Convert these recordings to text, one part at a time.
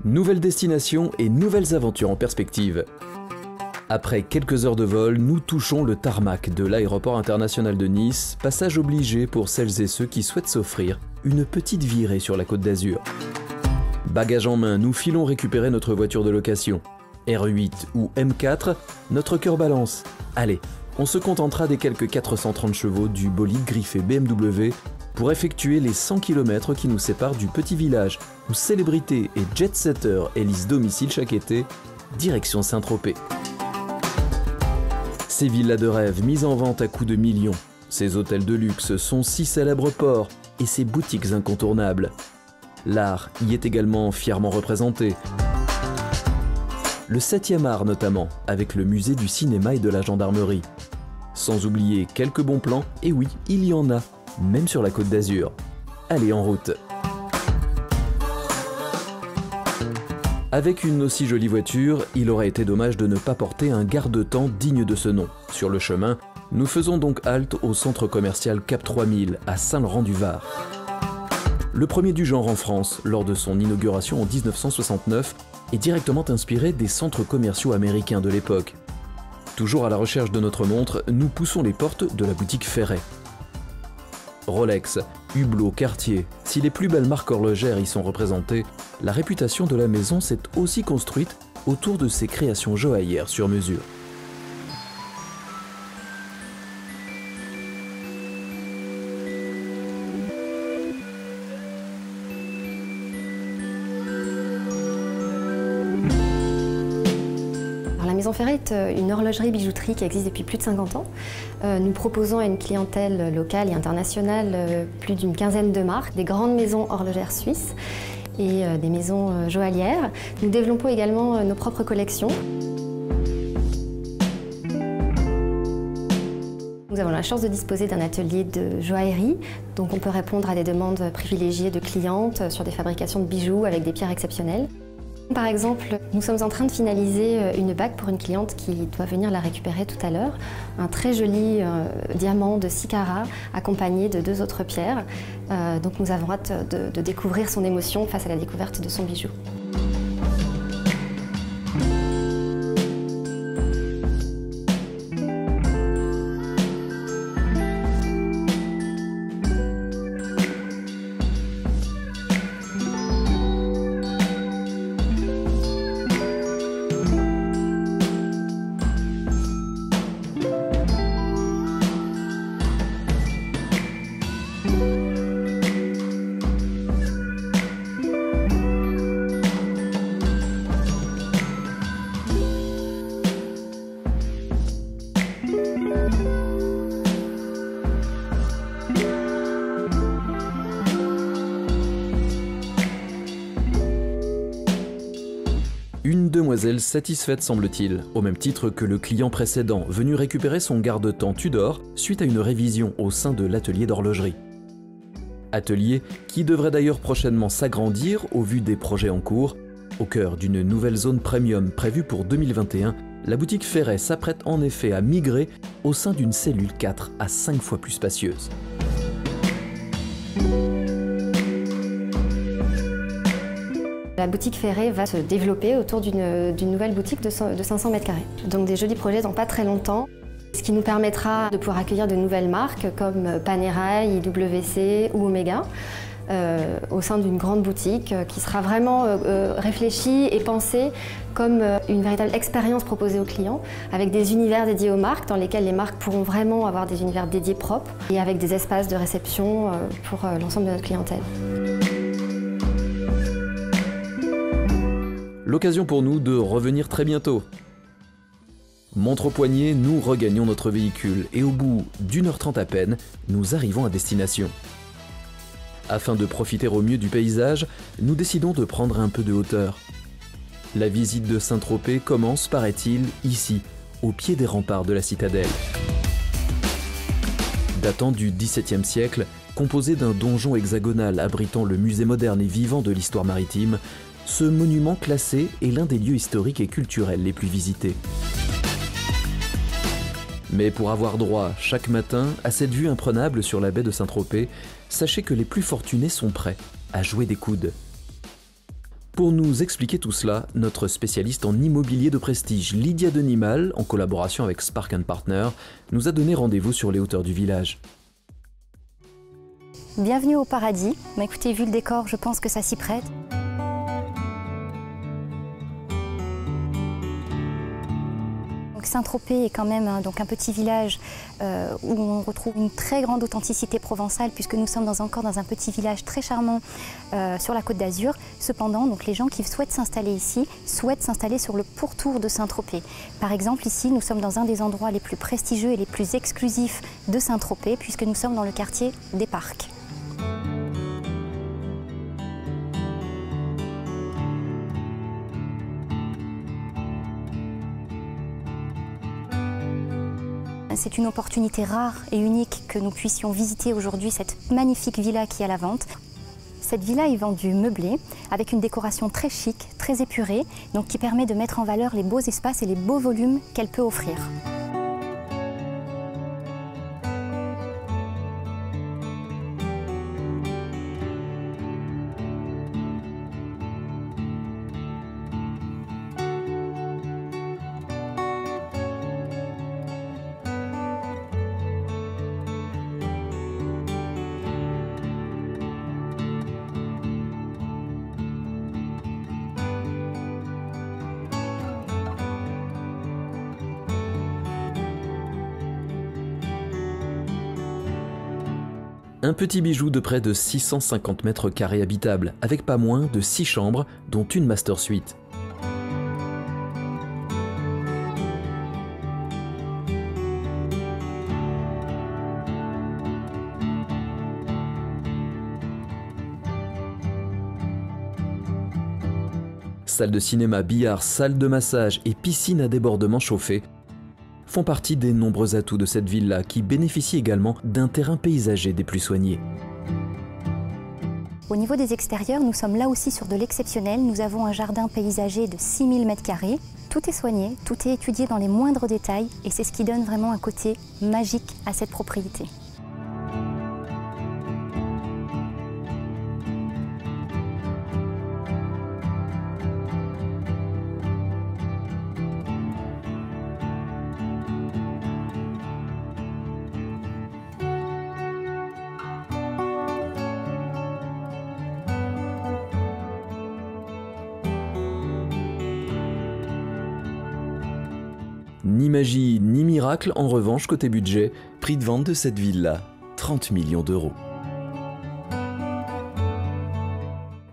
Nouvelle destination et nouvelles aventures en perspective. Après quelques heures de vol, nous touchons le tarmac de l'aéroport international de Nice, passage obligé pour celles et ceux qui souhaitent s'offrir une petite virée sur la Côte d'Azur. Bagages en main, nous filons récupérer notre voiture de location. R8 ou M4, notre cœur balance. Allez, on se contentera des quelques 430 chevaux du bolide griffé BMW pour effectuer les 100 km qui nous séparent du petit village où célébrités et jet-setters élisent domicile chaque été, direction Saint-Tropez. Ces villas de rêve mises en vente à coups de millions, ces hôtels de luxe, son si célèbre port et ses boutiques incontournables. L'art y est également fièrement représenté. Le 7e art notamment, avec le musée du cinéma et de la gendarmerie. Sans oublier quelques bons plans, et oui, il y en a, même sur la Côte d'Azur. Allez, en route! Avec une aussi jolie voiture, il aurait été dommage de ne pas porter un garde-temps digne de ce nom. Sur le chemin, nous faisons donc halte au centre commercial Cap 3000 à Saint-Laurent-du-Var. Le premier du genre en France, lors de son inauguration en 1969, est directement inspiré des centres commerciaux américains de l'époque. Toujours à la recherche de notre montre, nous poussons les portes de la boutique Ferret. Rolex, Hublot, Cartier, si les plus belles marques horlogères y sont représentées, la réputation de la maison s'est aussi construite autour de ses créations joaillières sur mesure. La Maison Ferret est une horlogerie-bijouterie qui existe depuis plus de 50 ans. Nous proposons à une clientèle locale et internationale plus d'une quinzaine de marques, des grandes maisons horlogères suisses et des maisons joaillières. Nous développons également nos propres collections. Nous avons la chance de disposer d'un atelier de joaillerie, donc on peut répondre à des demandes privilégiées de clientes sur des fabrications de bijoux avec des pierres exceptionnelles. Par exemple, nous sommes en train de finaliser une bague pour une cliente qui doit venir la récupérer tout à l'heure. Un très joli diamant de 6 carats accompagné de 2 autres pierres. Donc nous avons hâte de découvrir son émotion face à la découverte de son bijou. Une demoiselle satisfaite semble-t-il, au même titre que le client précédent venu récupérer son garde-temps Tudor suite à une révision au sein de l'atelier d'horlogerie. Atelier qui devrait d'ailleurs prochainement s'agrandir au vu des projets en cours. Au cœur d'une nouvelle zone premium prévue pour 2021, la boutique Ferret s'apprête en effet à migrer au sein d'une cellule 4 à 5 fois plus spacieuse. La boutique Ferret va se développer autour d'une nouvelle boutique de 500 m². Donc des jolis projets dans pas très longtemps, ce qui nous permettra de pouvoir accueillir de nouvelles marques comme Panerai, IWC ou Omega au sein d'une grande boutique qui sera vraiment réfléchie et pensée comme une véritable expérience proposée aux clients avec des univers dédiés aux marques dans lesquels les marques pourront vraiment avoir des univers dédiés propres et avec des espaces de réception pour l'ensemble de notre clientèle. L'occasion pour nous de revenir très bientôt. Montre au poignet, nous regagnons notre véhicule et au bout d'1h30 à peine, nous arrivons à destination. Afin de profiter au mieux du paysage, nous décidons de prendre un peu de hauteur. La visite de Saint-Tropez commence, paraît-il, ici, au pied des remparts de la citadelle. Datant du XVIIe siècle, composé d'un donjon hexagonal abritant le musée moderne et vivant de l'histoire maritime, ce monument classé est l'un des lieux historiques et culturels les plus visités. Mais pour avoir droit chaque matin à cette vue imprenable sur la baie de Saint-Tropez, sachez que les plus fortunés sont prêts à jouer des coudes. Pour nous expliquer tout cela, notre spécialiste en immobilier de prestige, Lydia Denimal, en collaboration avec Spark & Partner, nous a donné rendez-vous sur les hauteurs du village. Bienvenue au paradis. Mais écoutez, vu le décor, je pense que ça s'y prête. Saint-Tropez est quand même un petit village où on retrouve une très grande authenticité provençale puisque nous sommes encore dans un petit village très charmant sur la Côte d'Azur. Cependant, donc, les gens qui souhaitent s'installer ici souhaitent s'installer sur le pourtour de Saint-Tropez. Par exemple, ici, nous sommes dans un des endroits les plus prestigieux et les plus exclusifs de Saint-Tropez puisque nous sommes dans le quartier des Parcs. C'est une opportunité rare et unique que nous puissions visiter aujourd'hui cette magnifique villa qui est à la vente. Cette villa est vendue meublée avec une décoration très chic, très épurée, donc qui permet de mettre en valeur les beaux espaces et les beaux volumes qu'elle peut offrir. Un petit bijou de près de 650 mètres carrés habitables, avec pas moins de 6 chambres, dont une master suite. Salle de cinéma, billard, salle de massage et piscine à débordement chauffé font partie des nombreux atouts de cette villa qui bénéficie également d'un terrain paysager des plus soignés. Au niveau des extérieurs, nous sommes là aussi sur de l'exceptionnel. Nous avons un jardin paysager de 6000 m². Tout est soigné, tout est étudié dans les moindres détails et c'est ce qui donne vraiment un côté magique à cette propriété. Ni magie, ni miracle, en revanche, côté budget, prix de vente de cette villa, 30 millions d'euros.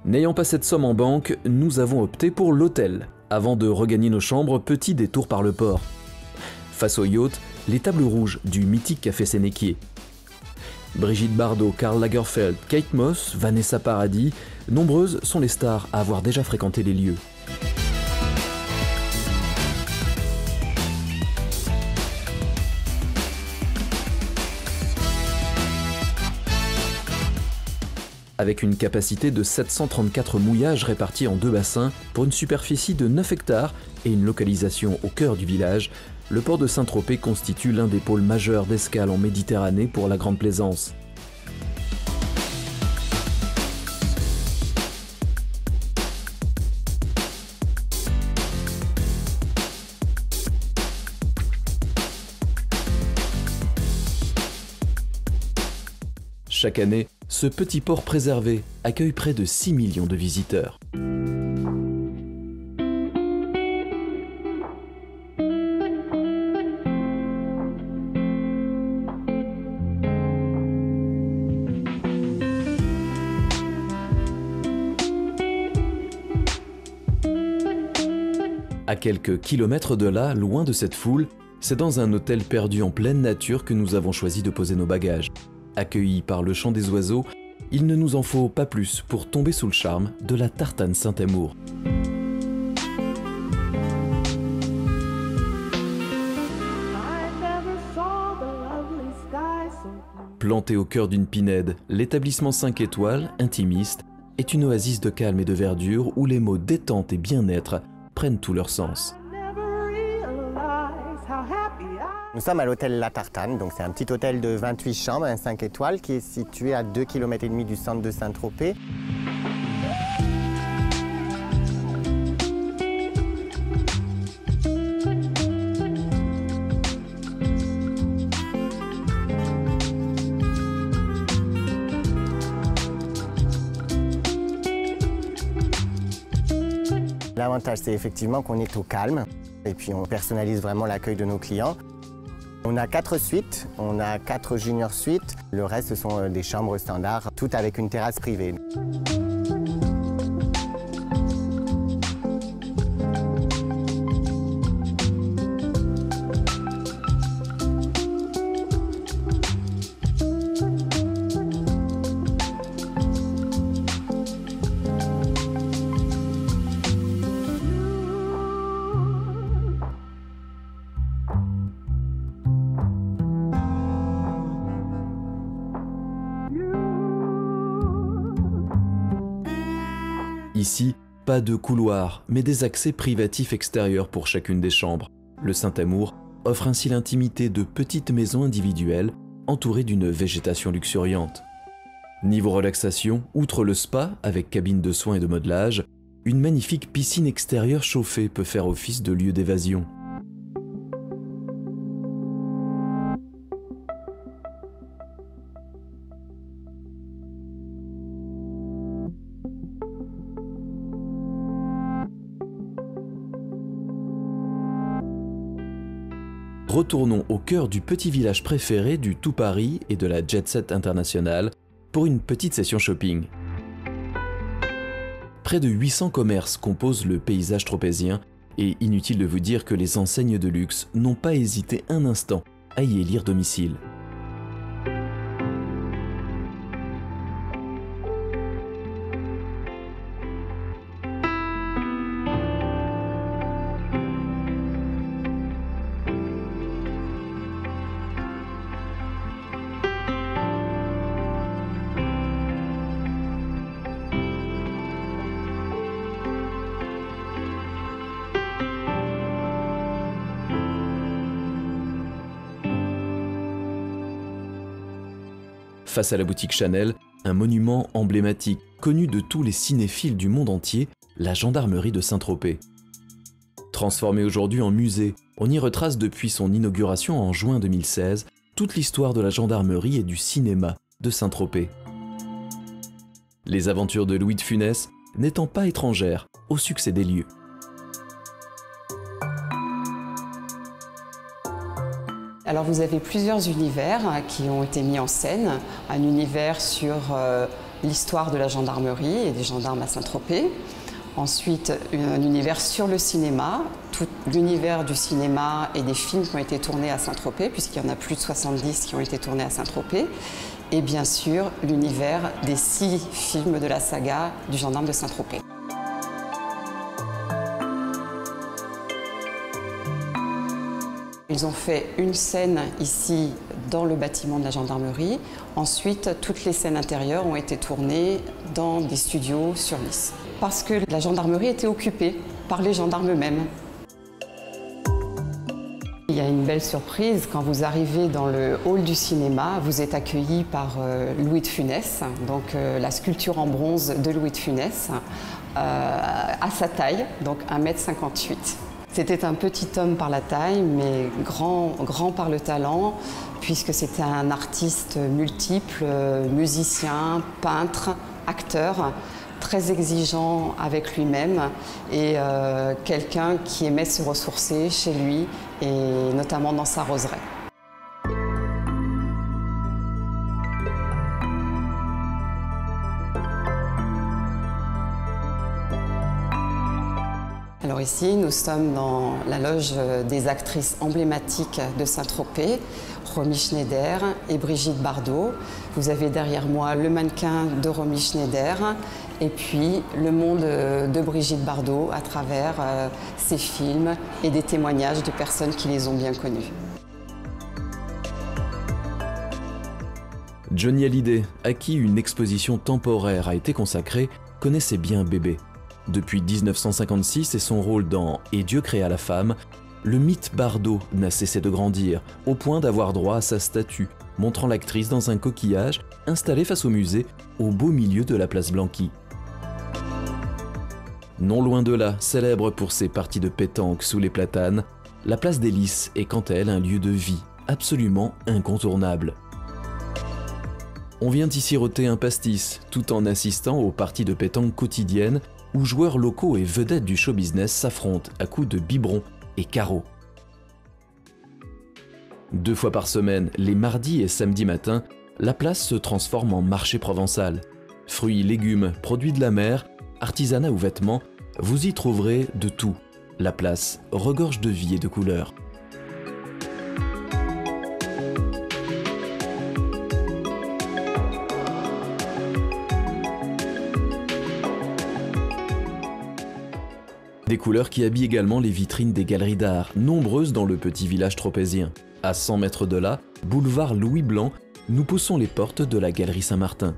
N'ayant pas cette somme en banque, nous avons opté pour l'hôtel. Avant de regagner nos chambres, petit détour par le port. Face au yacht, les tables rouges du mythique Café Sénéquier. Brigitte Bardot, Karl Lagerfeld, Kate Moss, Vanessa Paradis, nombreuses sont les stars à avoir déjà fréquenté les lieux. Avec une capacité de 734 mouillages répartis en 2 bassins pour une superficie de 9 hectares et une localisation au cœur du village, le port de Saint-Tropez constitue l'un des pôles majeurs d'escale en Méditerranée pour la Grande Plaisance. Chaque année, ce petit port préservé accueille près de 6 millions de visiteurs. À quelques kilomètres de là, loin de cette foule, c'est dans un hôtel perdu en pleine nature que nous avons choisi de poser nos bagages. Accueillis par le chant des oiseaux, il ne nous en faut pas plus pour tomber sous le charme de la Tartane Saint-Amour. Planté au cœur d'une pinède, l'établissement 5 étoiles, intimiste, est une oasis de calme et de verdure où les mots détente et bien-être prennent tout leur sens. Nous sommes à l'hôtel La Tartane, donc c'est un petit hôtel de 28 chambres, un 5 étoiles, qui est situé à 2,5 km du centre de Saint-Tropez. L'avantage, c'est effectivement qu'on est au calme et puis on personnalise vraiment l'accueil de nos clients. On a 4 suites, on a 4 junior suites. Le reste, ce sont des chambres standards, toutes avec une terrasse privée. Ici, pas de couloir, mais des accès privatifs extérieurs pour chacune des chambres. Le Saint-Amour offre ainsi l'intimité de petites maisons individuelles entourées d'une végétation luxuriante. Niveau relaxation, outre le spa avec cabine de soins et de modelage, une magnifique piscine extérieure chauffée peut faire office de lieu d'évasion. Retournons au cœur du petit village préféré du tout Paris et de la Jet Set internationale pour une petite session shopping. Près de 800 commerces composent le paysage tropézien et inutile de vous dire que les enseignes de luxe n'ont pas hésité un instant à y élire domicile. Face à la boutique Chanel, un monument emblématique, connu de tous les cinéphiles du monde entier, la gendarmerie de Saint-Tropez. Transformée aujourd'hui en musée, on y retrace depuis son inauguration en juin 2016 toute l'histoire de la gendarmerie et du cinéma de Saint-Tropez. Les aventures de Louis de Funès n'étant pas étrangères au succès des lieux. Alors vous avez plusieurs univers qui ont été mis en scène. Un univers sur l'histoire de la gendarmerie et des gendarmes à Saint-Tropez. Ensuite, un univers sur le cinéma, tout l'univers du cinéma et des films qui ont été tournés à Saint-Tropez, puisqu'il y en a plus de 70 qui ont été tournés à Saint-Tropez. Et bien sûr, l'univers des 6 films de la saga du gendarme de Saint-Tropez. Ils ont fait une scène ici dans le bâtiment de la gendarmerie. Ensuite, toutes les scènes intérieures ont été tournées dans des studios sur Nice. Parce que la gendarmerie était occupée par les gendarmes eux-mêmes. Il y a une belle surprise, quand vous arrivez dans le hall du cinéma, vous êtes accueilli par Louis de Funès, donc la sculpture en bronze de Louis de Funès, à sa taille, donc 1,58 m. C'était un petit homme par la taille, mais grand par le talent, puisque c'était un artiste multiple, musicien, peintre, acteur, très exigeant avec lui-même et quelqu'un qui aimait se ressourcer chez lui, et notamment dans sa roseraie. Alors ici, nous sommes dans la loge des actrices emblématiques de Saint-Tropez, Romy Schneider et Brigitte Bardot. Vous avez derrière moi le mannequin de Romy Schneider et puis le monde de Brigitte Bardot à travers ses films et des témoignages de personnes qui les ont bien connues. Johnny Hallyday, à qui une exposition temporaire a été consacrée, connaissait bien Bébé. Depuis 1956 et son rôle dans « Et Dieu créa la femme », le mythe Bardot n'a cessé de grandir, au point d'avoir droit à sa statue, montrant l'actrice dans un coquillage installé face au musée, au beau milieu de la place Blanqui. Non loin de là, célèbre pour ses parties de pétanque sous les platanes, la place des Lys est quant à elle un lieu de vie absolument incontournable. On vient y siroter un pastis, tout en assistant aux parties de pétanque quotidiennes où joueurs locaux et vedettes du show business s'affrontent à coups de biberons et carreaux. 2 fois par semaine, les mardis et samedis matins, la place se transforme en marché provençal. Fruits, légumes, produits de la mer, artisanat ou vêtements, vous y trouverez de tout. La place regorge de vie et de couleurs. Des couleurs qui habillent également les vitrines des galeries d'art, nombreuses dans le petit village tropézien. À 100 mètres de là, boulevard Louis Blanc, nous poussons les portes de la galerie Saint-Martin.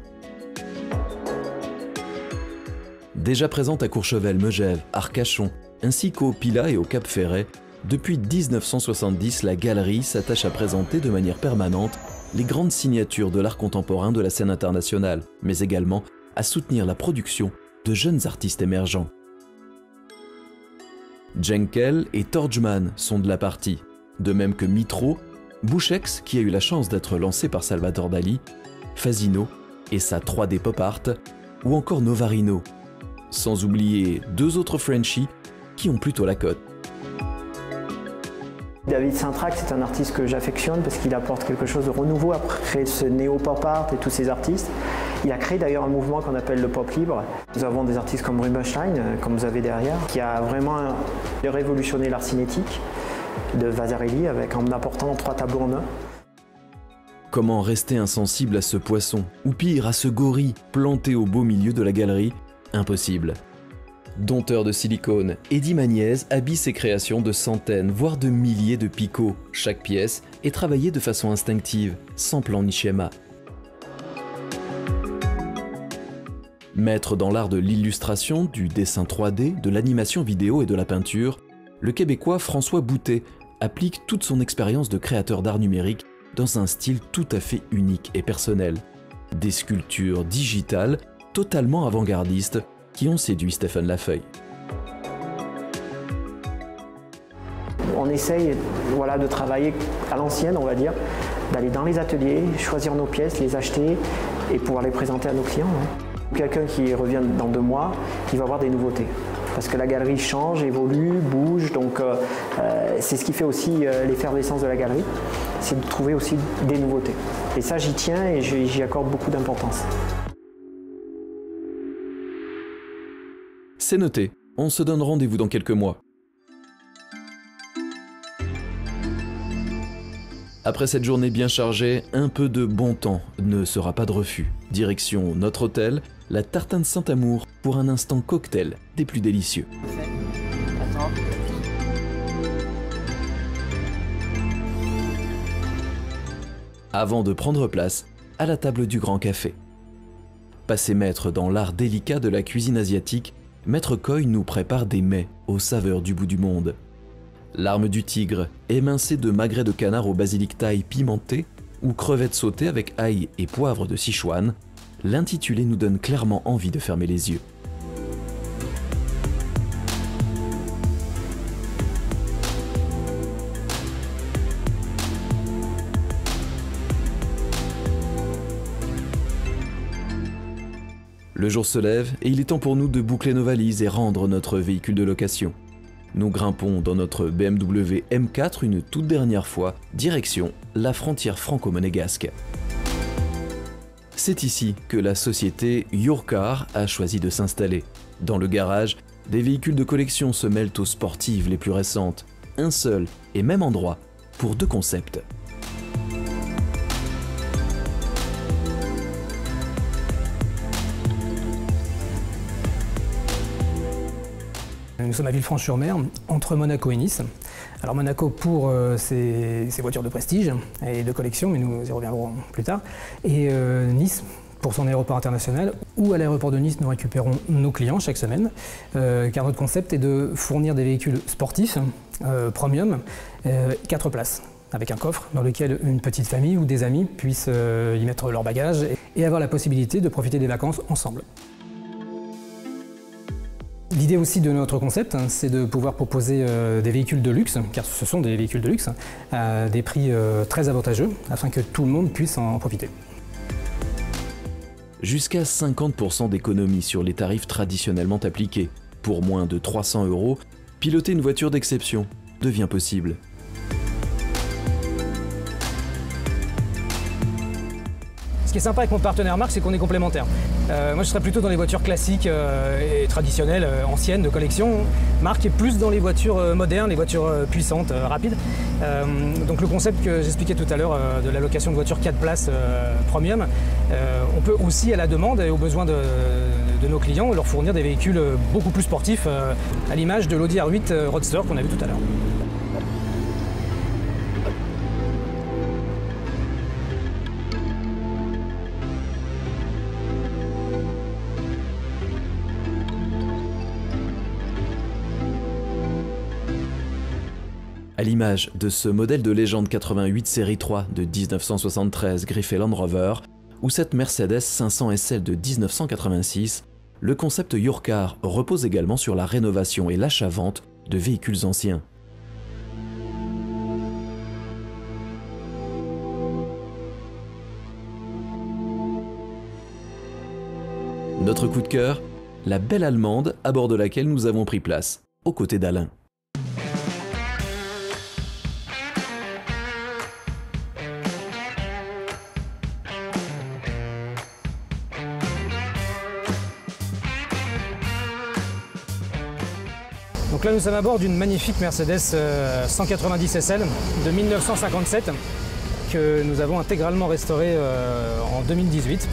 Déjà présente à Courchevel, Megève, Arcachon, ainsi qu'au Pilat et au Cap Ferret, depuis 1970, la galerie s'attache à présenter de manière permanente les grandes signatures de l'art contemporain de la scène internationale, mais également à soutenir la production de jeunes artistes émergents. Jenkel et Torgman sont de la partie, de même que Mitro, Bouchex qui a eu la chance d'être lancé par Salvador Dali, Fasino et sa 3D pop art, ou encore Novarino, sans oublier 2 autres Frenchies qui ont plutôt la cote. David Sintrac, c'est un artiste que j'affectionne parce qu'il apporte quelque chose de renouveau après ce néo-pop art et tous ces artistes. Il a créé d'ailleurs un mouvement qu'on appelle le pop libre. Nous avons des artistes comme Rubinstein, comme vous avez derrière, qui a vraiment révolutionné l'art cinétique de Vasarely en apportant 3 tableaux en un. Comment rester insensible à ce poisson, ou pire à ce gorille planté au beau milieu de la galerie? Impossible. Dompteur de silicone, Eddy Magnez habille ses créations de centaines, voire de milliers de picots. Chaque pièce est travaillée de façon instinctive, sans plan ni schéma. Maître dans l'art de l'illustration, du dessin 3D, de l'animation vidéo et de la peinture, le Québécois François Boutet applique toute son expérience de créateur d'art numérique dans un style tout à fait unique et personnel. Des sculptures digitales totalement avant-gardistes qui ont séduit Stéphane Lafeuille. On essaye de travailler à l'ancienne, on va dire, d'aller dans les ateliers, choisir nos pièces, les acheter et pouvoir les présenter à nos clients. Quelqu'un qui revient dans 2 mois, il va avoir des nouveautés. Parce que la galerie change, évolue, bouge, donc c'est ce qui fait aussi l'effervescence de la galerie, c'est de trouver aussi des nouveautés. Et ça, j'y tiens et j'y accorde beaucoup d'importance. C'est noté, on se donne rendez-vous dans quelques mois. Après cette journée bien chargée, un peu de bon temps ne sera pas de refus. Direction notre hôtel, la Tartane Saint-Amour, pour un instant cocktail des plus délicieux. Avant de prendre place à la table du Grand Café. Passé maître dans l'art délicat de la cuisine asiatique, Maître Coy nous prépare des mets aux saveurs du bout du monde. L'arme du tigre, émincée de magret de canard au basilic thaï pimenté ou crevettes sautées avec ail et poivre de Sichuan, l'intitulé nous donne clairement envie de fermer les yeux. Le jour se lève et il est temps pour nous de boucler nos valises et rendre notre véhicule de location. Nous grimpons dans notre BMW M4 une toute dernière fois, direction la frontière franco-monégasque. C'est ici que la société Yourcar a choisi de s'installer. Dans le garage, des véhicules de collection se mêlent aux sportives les plus récentes. Un seul et même endroit pour 2 concepts. Nous sommes à Villefranche-sur-Mer, entre Monaco et Nice. Alors Monaco pour ses voitures de prestige et de collection, mais nous y reviendrons plus tard. Et Nice pour son aéroport international, où à l'aéroport de Nice nous récupérons nos clients chaque semaine, car notre concept est de fournir des véhicules sportifs, premium, 4 places, avec un coffre dans lequel une petite famille ou des amis puissent y mettre leur bagage et avoir la possibilité de profiter des vacances ensemble. L'idée aussi de notre concept, c'est de pouvoir proposer des véhicules de luxe, car ce sont des véhicules de luxe, à des prix très avantageux, afin que tout le monde puisse en profiter. jusqu'à 50% d'économie sur les tarifs traditionnellement appliqués. Pour moins de 300 €, piloter une voiture d'exception devient possible. Ce qui est sympa avec mon partenaire Marc, c'est qu'on est complémentaires. Moi, je serais plutôt dans les voitures classiques et traditionnelles, anciennes, de collection. Marc est plus dans les voitures modernes, les voitures puissantes, rapides. Donc le concept que j'expliquais tout à l'heure de la location de voitures 4 places premium, on peut aussi, à la demande et aux besoins de nos clients, leur fournir des véhicules beaucoup plus sportifs, à l'image de l'Audi R8 Roadster qu'on a vu tout à l'heure. À l'image de ce modèle de légende 88 série 3 de 1973 griffé Land Rover, ou cette Mercedes 500 SL de 1986, le concept Yourcar repose également sur la rénovation et l'achat-vente de véhicules anciens. Notre coup de cœur, la belle allemande à bord de laquelle nous avons pris place, aux côtés d'Alain. Donc là, nous sommes à bord d'une magnifique Mercedes 190 SL de 1957 que nous avons intégralement restaurée en 2018.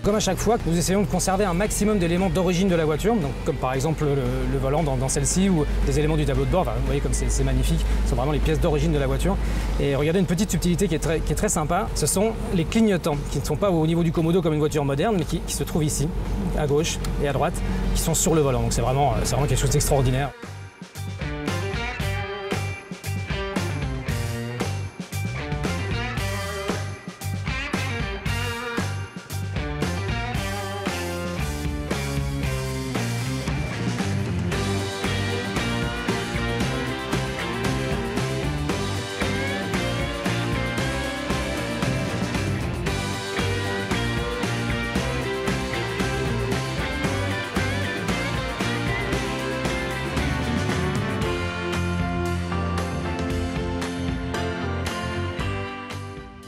Comme à chaque fois, nous essayons de conserver un maximum d'éléments d'origine de la voiture, donc comme par exemple le volant dans celle-ci ou des éléments du tableau de bord. Enfin, vous voyez comme c'est magnifique, ce sont vraiment les pièces d'origine de la voiture. Et regardez une petite subtilité qui est très sympa, ce sont les clignotants, qui ne sont pas au niveau du commodo comme une voiture moderne, mais qui se trouvent ici, à gauche et à droite, qui sont sur le volant. Donc c'est vraiment quelque chose d'extraordinaire.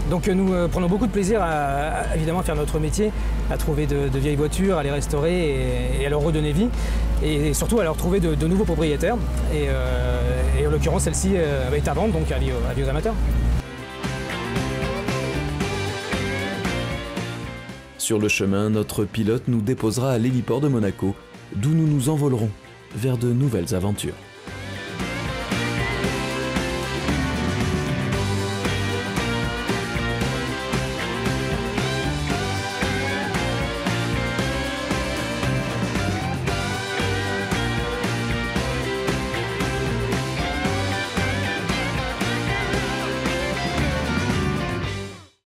Donc nous prenons beaucoup de plaisir à évidemment faire notre métier, à trouver de vieilles voitures, à les restaurer et à leur redonner vie, et surtout à leur trouver de nouveaux propriétaires. Et en l'occurrence, celle-ci est à vendre, donc avis aux amateurs. Sur le chemin, notre pilote nous déposera à l'héliport de Monaco, d'où nous nous envolerons vers de nouvelles aventures.